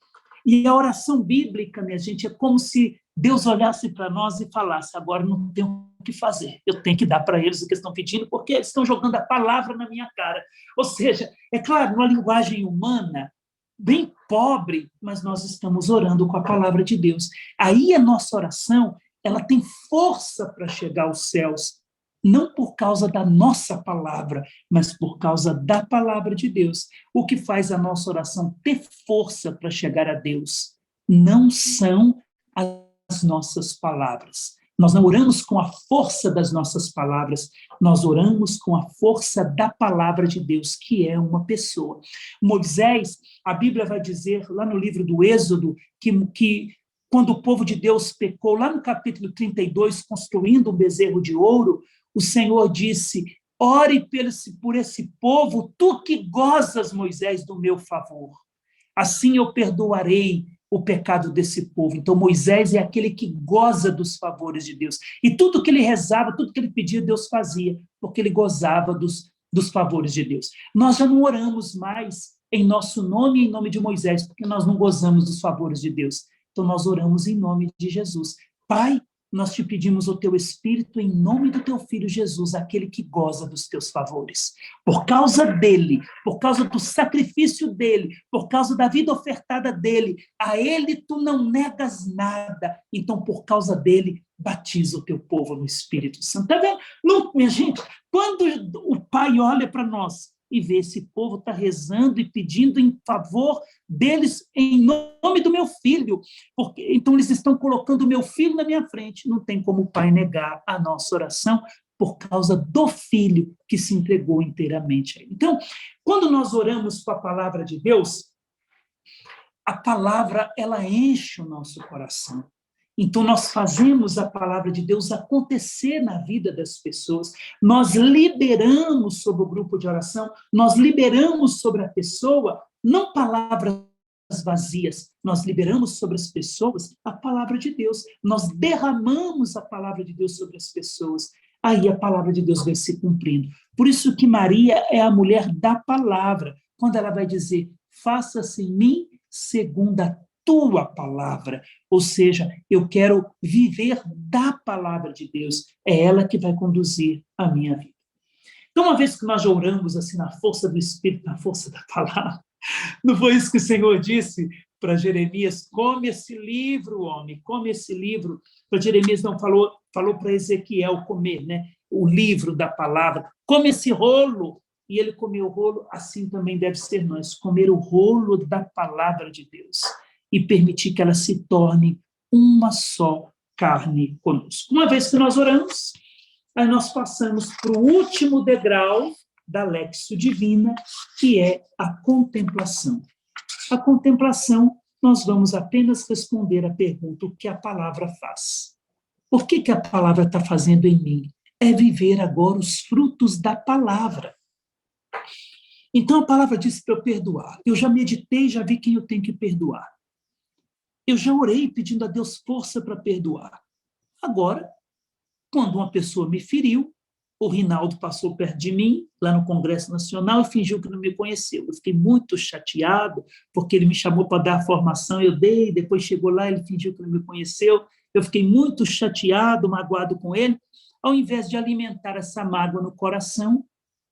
E a oração bíblica, minha gente, é como se Deus olhasse para nós e falasse: agora não tenho o que fazer, eu tenho que dar para eles o que estão pedindo, porque eles estão jogando a palavra na minha cara. Ou seja, é claro, numa linguagem humana, bem pobre, mas nós estamos orando com a palavra de Deus. Aí a nossa oração, ela tem força para chegar aos céus, não por causa da nossa palavra, mas por causa da palavra de Deus. O que faz a nossa oração ter força para chegar a Deus não são as nossas palavras. Nós não oramos com a força das nossas palavras, nós oramos com a força da palavra de Deus, que é uma pessoa. Moisés, a Bíblia vai dizer, lá no livro do Êxodo, que quando o povo de Deus pecou, lá no capítulo 32, construindo um bezerro de ouro, o Senhor disse: ore por esse povo, tu que gozas, Moisés, do meu favor. Assim eu perdoarei o pecado desse povo. Então, Moisés é aquele que goza dos favores de Deus. E tudo que ele rezava, tudo que ele pedia, Deus fazia, porque ele gozava dos favores de Deus. Nós já não oramos mais em nosso nome e em nome de Moisés, porque nós não gozamos dos favores de Deus. Então, nós oramos em nome de Jesus. Pai, nós te pedimos o teu Espírito em nome do teu Filho Jesus, aquele que goza dos teus favores. Por causa dele, por causa do sacrifício dele, por causa da vida ofertada dele, a ele tu não negas nada. Então, por causa dele, batiza o teu povo no Espírito Santo. Está vendo? Não, minha gente, quando o Pai olha para nós e vê esse povo está rezando e pedindo em favor deles em nome do meu filho, porque então eles estão colocando o meu filho na minha frente. Não tem como o Pai negar a nossa oração por causa do filho que se entregou inteiramente a ele. Então, quando nós oramos com a palavra de Deus, a palavra ela enche o nosso coração. Então, nós fazemos a palavra de Deus acontecer na vida das pessoas, nós liberamos sobre o grupo de oração, nós liberamos sobre a pessoa, não palavras vazias, nós liberamos sobre as pessoas a palavra de Deus, nós derramamos a palavra de Deus sobre as pessoas, aí a palavra de Deus vai se cumprindo. Por isso que Maria é a mulher da palavra, quando ela vai dizer: faça-se em mim segundo a tua palavra, ou seja, eu quero viver da palavra de Deus, é ela que vai conduzir a minha vida. Então, uma vez que nós oramos assim na força do Espírito, na força da palavra, não foi isso que o Senhor disse para Jeremias: come esse livro, homem, come esse livro. Para Jeremias não falou para Ezequiel comer, né? O livro da palavra, come esse rolo. E ele comeu o rolo, assim também deve ser nós, comer o rolo da palavra de Deus e permitir que ela se torne uma só carne conosco. Uma vez que nós oramos, aí nós passamos para o último degrau da Lexio Divina, que é a contemplação. A contemplação, nós vamos apenas responder a pergunta: o que a palavra faz? O que a palavra está fazendo em mim? É viver agora os frutos da palavra. Então, a palavra diz para eu perdoar. Eu já meditei, já vi quem eu tenho que perdoar. eu já orei pedindo a Deus força para perdoar. Agora, quando uma pessoa me feriu, o Rinaldo passou perto de mim, lá no Congresso Nacional, e fingiu que não me conheceu. Eu fiquei muito chateado, porque ele me chamou para dar a formação, eu dei, depois chegou lá, ele fingiu que não me conheceu. Eu fiquei muito chateado, magoado com ele. Ao invés de alimentar essa mágoa no coração,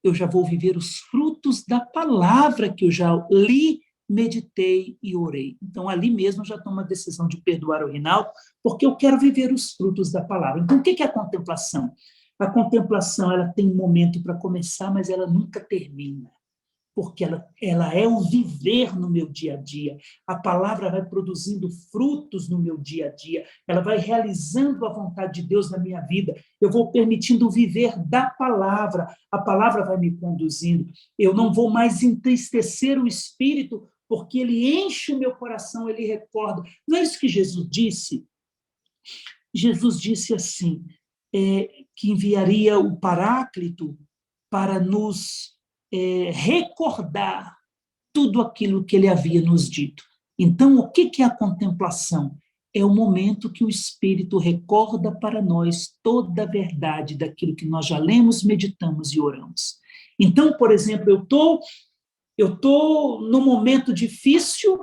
eu já vou viver os frutos da palavra que eu já li, meditei e orei. Então, ali mesmo, eu já tomo a decisão de perdoar o Rinaldo, porque eu quero viver os frutos da palavra. Então, o que é a contemplação? A contemplação, ela tem um momento para começar, mas ela nunca termina, porque ela é o viver no meu dia a dia. A palavra vai produzindo frutos no meu dia a dia, ela vai realizando a vontade de Deus na minha vida, eu vou permitindo viver da palavra, a palavra vai me conduzindo, eu não vou mais entristecer o Espírito, porque ele enche o meu coração, ele recorda. Não é isso que Jesus disse? Jesus disse assim, que enviaria o Paráclito para nos recordar tudo aquilo que ele havia nos dito. Então, o que é a contemplação? É o momento que o Espírito recorda para nós toda a verdade daquilo que nós já lemos, meditamos e oramos. Então, por exemplo, eu estou num momento difícil,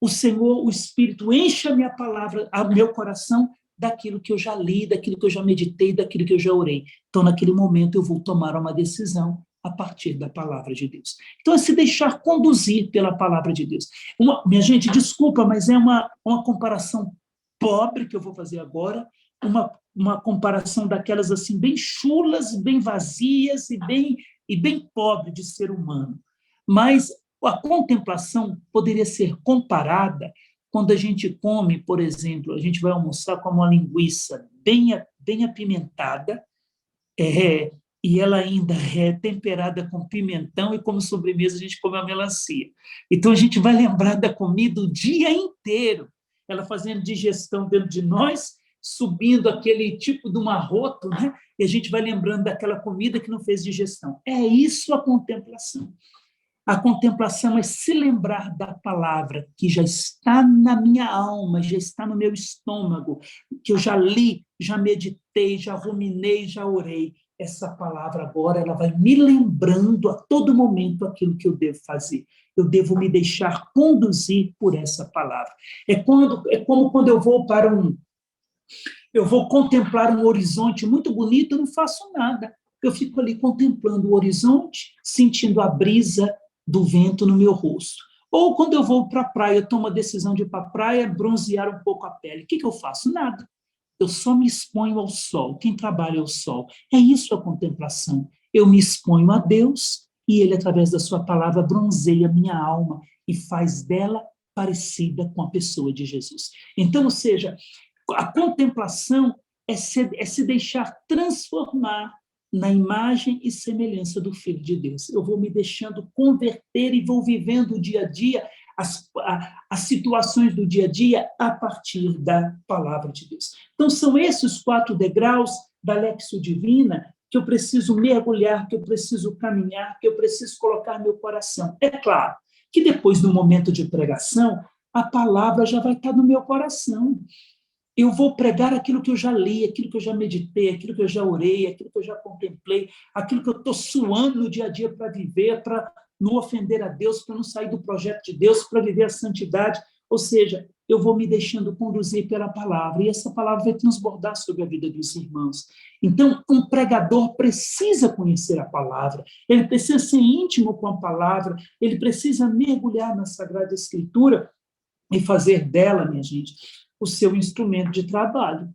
o Senhor, o Espírito enche a minha palavra, o meu coração, daquilo que eu já li, daquilo que eu já meditei, daquilo que eu já orei. Então, naquele momento, eu vou tomar uma decisão a partir da palavra de Deus. Então, é se deixar conduzir pela palavra de Deus. Minha gente, desculpa, mas é uma comparação pobre que eu vou fazer agora, uma comparação daquelas assim, bem chulas, bem vazias e bem pobre de ser humano. Mas a contemplação poderia ser comparada quando a gente come, por exemplo, a gente vai almoçar com uma linguiça bem apimentada, e ela ainda é temperada com pimentão, e como sobremesa a gente come a melancia. Então a gente vai lembrar da comida o dia inteiro, ela fazendo digestão dentro de nós, subindo aquele tipo de um arroto, né? E a gente vai lembrando daquela comida que não fez digestão. É isso a contemplação. A contemplação é se lembrar da palavra que já está na minha alma, já está no meu estômago, que eu já li, já meditei, já ruminei, já orei. Essa palavra agora ela vai me lembrando a todo momento aquilo que eu devo fazer. Eu devo me deixar conduzir por essa palavra. É como quando eu vou contemplar um horizonte muito bonito, eu não faço nada. Eu fico ali contemplando o horizonte, sentindo a brisa do vento no meu rosto. Ou quando eu vou para a praia, eu tomo a decisão de ir para a praia, bronzear um pouco a pele. O que eu faço? Nada. Eu só me exponho ao sol. Quem trabalha é o sol. É isso a contemplação. Eu me exponho a Deus e Ele, através da sua palavra, bronzeia a minha alma e faz dela parecida com a pessoa de Jesus. Então, ou seja, a contemplação é se deixar transformar na imagem e semelhança do Filho de Deus. Eu vou me deixando converter e vou vivendo o dia a dia, as situações do dia a dia a partir da palavra de Deus. Então, são esses 4 degraus da Lexio Divina que eu preciso mergulhar, que eu preciso caminhar, que eu preciso colocar meu coração. É claro que depois do momento de pregação, a palavra já vai estar no meu coração. Eu vou pregar aquilo que eu já li, aquilo que eu já meditei, aquilo que eu já orei, aquilo que eu já contemplei, aquilo que eu estou suando no dia a dia para viver, para não ofender a Deus, para não sair do projeto de Deus, para viver a santidade. Ou seja, eu vou me deixando conduzir pela palavra, e essa palavra vai transbordar sobre a vida dos irmãos. Então, um pregador precisa conhecer a palavra, ele precisa ser íntimo com a palavra, ele precisa mergulhar na Sagrada Escritura e fazer dela, minha gente, o seu instrumento de trabalho.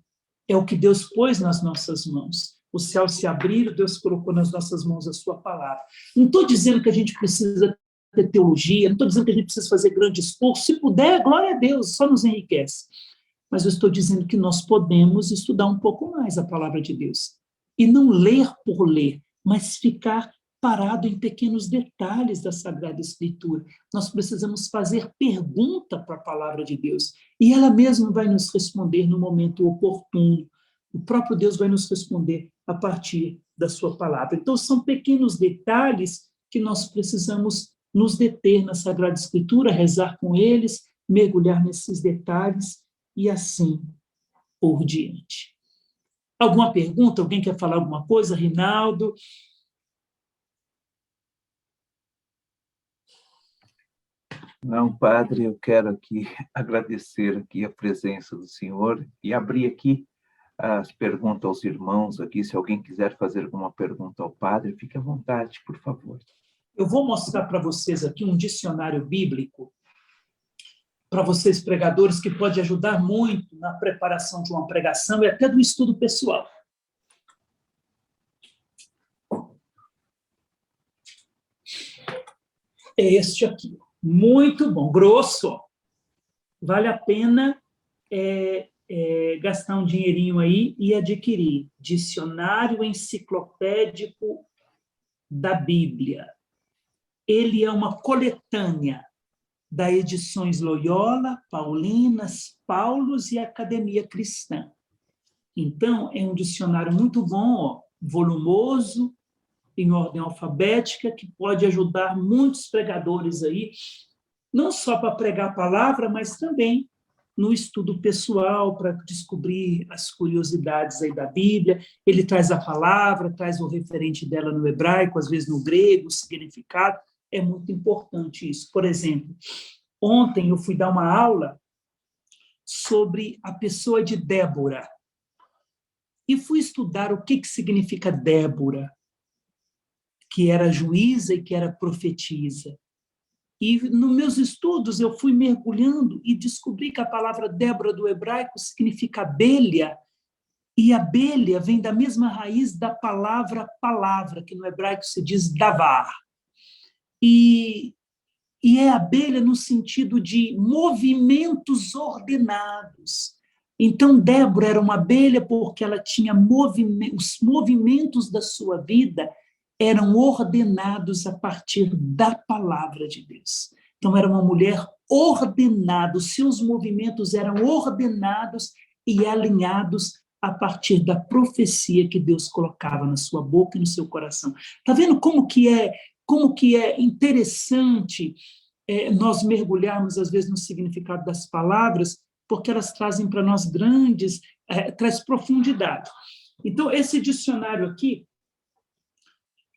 É o que Deus pôs nas nossas mãos. O céu se abriu, Deus colocou nas nossas mãos a sua palavra. Não estou dizendo que a gente precisa ter teologia, não estou dizendo que a gente precisa fazer grande esforço. Se puder, glória a Deus, só nos enriquece. Mas eu estou dizendo que nós podemos estudar um pouco mais a palavra de Deus. E não ler por ler, mas ficar parado em pequenos detalhes da Sagrada Escritura. Nós precisamos fazer pergunta para a palavra de Deus, e ela mesma vai nos responder no momento oportuno. O próprio Deus vai nos responder a partir da sua palavra. Então, são pequenos detalhes que nós precisamos nos deter na Sagrada Escritura, rezar com eles, mergulhar nesses detalhes e assim por diante. Alguma pergunta? Alguém quer falar alguma coisa? Rinaldo? Não, padre, eu quero aqui agradecer aqui a presença do senhor e abrir aqui as perguntas aos irmãos aqui. Se alguém quiser fazer alguma pergunta ao padre, fique à vontade, por favor. Eu vou mostrar para vocês aqui um dicionário bíblico, para vocês pregadores, que pode ajudar muito na preparação de uma pregação e até do estudo pessoal. É este aqui. Muito bom, grosso. Vale a pena gastar um dinheirinho aí e adquirir. Dicionário Enciclopédico da Bíblia. Ele é uma coletânea da Edições Loyola, Paulinas, Paulus e Academia Cristã. Então, é um dicionário muito bom, ó, volumoso, em ordem alfabética, que pode ajudar muitos pregadores aí, não só para pregar a palavra, mas também no estudo pessoal, para descobrir as curiosidades aí da Bíblia. Ele traz a palavra, traz o referente dela no hebraico, às vezes no grego, o significado. É muito importante isso. Por exemplo, ontem eu fui dar uma aula sobre a pessoa de Débora. E fui estudar o que significa Débora, que era juíza e que era profetisa. E nos meus estudos eu fui mergulhando e descobri que a palavra Débora do hebraico significa abelha, e abelha vem da mesma raiz da palavra palavra, que no hebraico se diz davar. E é abelha no sentido de movimentos ordenados. Então, Débora era uma abelha porque ela tinha os movimentos da sua vida eram ordenados a partir da palavra de Deus. Então, era uma mulher ordenada, os seus movimentos eram ordenados e alinhados a partir da profecia que Deus colocava na sua boca e no seu coração. Está vendo como que é interessante nós mergulharmos, às vezes, no significado das palavras, porque elas trazem para nós traz profundidade. Então, esse dicionário aqui,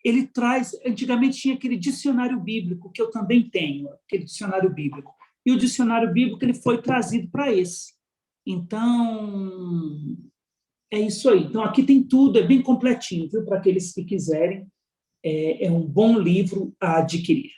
ele traz, antigamente tinha aquele dicionário bíblico, que eu também tenho, aquele dicionário bíblico, e o dicionário bíblico ele foi trazido para esse. Então, é isso aí. Então, aqui tem tudo, é bem completinho, viu? Para aqueles que quiserem, é um bom livro a adquirir.